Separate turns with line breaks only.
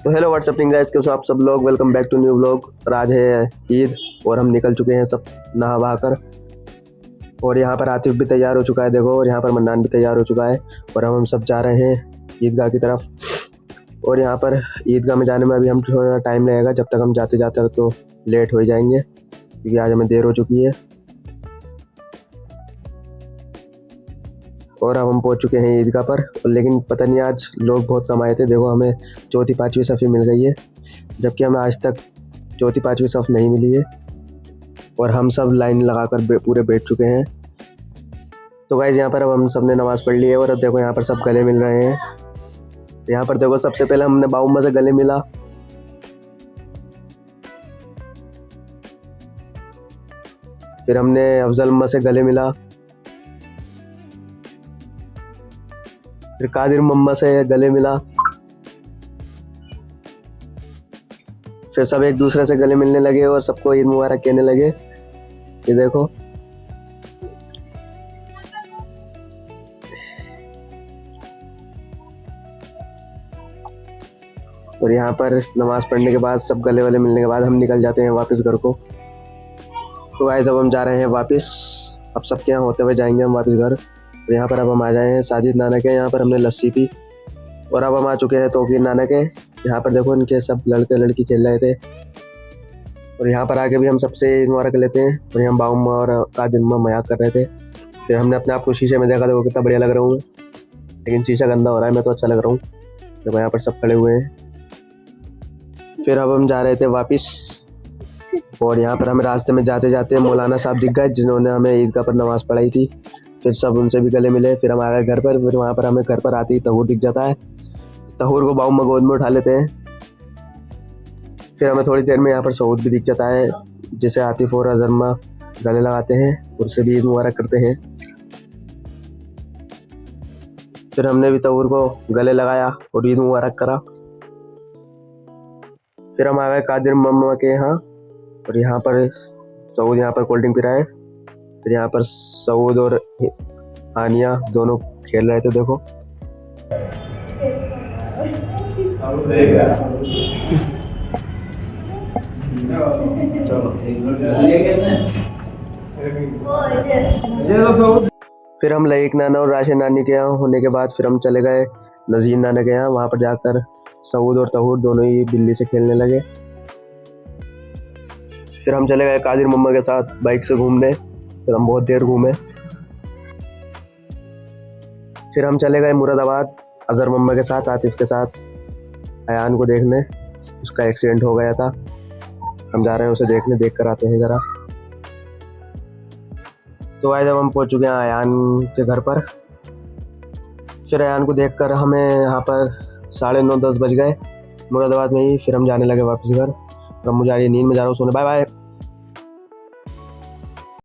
तो hello what's up guys, कैसे हो आप सब लोग। Welcome back to new vlog. और आज है ईद और हम निकल चुके हैं सब नहा बहा कर। और यहाँ पर आतिफ भी तैयार हो चुका है देखो, और यहाँ पर मन्नान भी तैयार हो चुका है। और हम सब जा रहे हैं ईदगाह की तरफ। और यहाँ पर ईदगाह में जाने में अभी हम थोड़ा टाइम लगेगा, जब तक हम जाते जाते तो लेट हो जाएंगे क्योंकि आज हमें देर हो चुकी है। और अब हम पहुंच चुके हैं ईदगाह पर। लेकिन पता नहीं आज लोग बहुत कम आए थे। देखो हमें चौथी पाँचवीं सफ़ी मिल गई है, जबकि हमें आज तक चौथी पाँचवीं सफ़ नहीं मिली है। और हम सब लाइन लगाकर पूरे बैठ चुके हैं। तो गाइस यहाँ पर अब हम सब ने नमाज़ पढ़ ली है। और अब देखो यहाँ पर सब गले मिल रहे हैं। यहाँ पर देखो सबसे पहले हमने बाउम्मा से गले मिला, फिर हमने अफजल अम्मा से गले मिला, फिर कादिर मम्मा से गले मिला, फिर सब एक दूसरे से गले मिलने लगे और सबको ईद मुबारक कहने लगे। ये देखो और यहाँ पर नमाज पढ़ने के बाद सब गले वाले मिलने के बाद हम निकल जाते हैं वापस घर को। तो गाइस अब हम जा रहे हैं वापस। अब सबके यहाँ होते हुए जाएंगे हम वापस घर। और यहाँ पर अब हम आ जाए हैं साजिद नाना के। यहाँ पर हमने लस्सी पी। और अब हम आ चुके हैं तोकीर नाना के। यहाँ पर देखो इनके सब लड़के लड़की खेल रहे थे। और यहाँ पर आके भी हम सबसे ईद मुबारक लेते हैं। और यहाँ बाउम्मा और कादिर अम्मा मजाक कर रहे थे। फिर हमने अपने आप को शीशे में देखा, देखो कितना बढ़िया लग रहा हूँ, लेकिन शीशा गंदा हो रहा है, मैं तो अच्छा लग रहा हूँ। देखो यहाँ पर सब खड़े हुए हैं। फिर अब हम जा रहे थे वापस। और यहाँ पर हमें रास्ते में जाते जाते मौलाना साहब दिख गए, जिन्होंने हमें ईदगाह पर नमाज़ पढ़ाई थी। फिर सब उनसे भी गले मिले। फिर हम आ गए घर पर। फिर वहाँ पर हमें घर पर आते ही तहूर दिख जाता है। तहूर को बाउम्मा गोद में उठा लेते हैं। फिर हमें थोड़ी देर में यहाँ पर सऊद भी दिख जाता है, जिसे आतिफ और अजरमा गले लगाते हैं, उनसे भी ईद मुबारक करते हैं। फिर हमने भी तहूर को गले लगाया और ईद मुबारक करा। फिर हम आ गए कादिर मम्मा के यहाँ। और यहाँ पर सऊद यहाँ पर कोल्ड ड्रिंक पी रहा है। फिर यहाँ पर सऊद और हानिया दोनों खेल रहे थे देखो। फिर हम लईक नाना और राशिद नानी के यहाँ होने के बाद फिर हम चले गए नज़ीर नाना के यहाँ। वहाँ पर जाकर सऊद और तहूर दोनों ही बिल्ली से खेलने लगे। फिर हम चले गए कादिर मम्मा के साथ बाइक से घूमने। फिर हम बहुत देर घूमे। फिर हम चले गए मुरादाबाद अजहर मम्मा के साथ, आतिफ के साथ अयान को देखने। उसका एक्सीडेंट हो गया था, हम जा रहे हैं उसे देखने, देख कर आते हैं ज़रा। तो आज जब हम पहुंच चुके हैं अयान के घर पर। फिर अयान को देखकर हमें यहाँ पर 9:30-10 बज गए मुरादाबाद में ही। फिर हम जाने लगे वापस घर। अब मुझे आ रही नींद में, जा रहा हूँ सोने। Bye bye.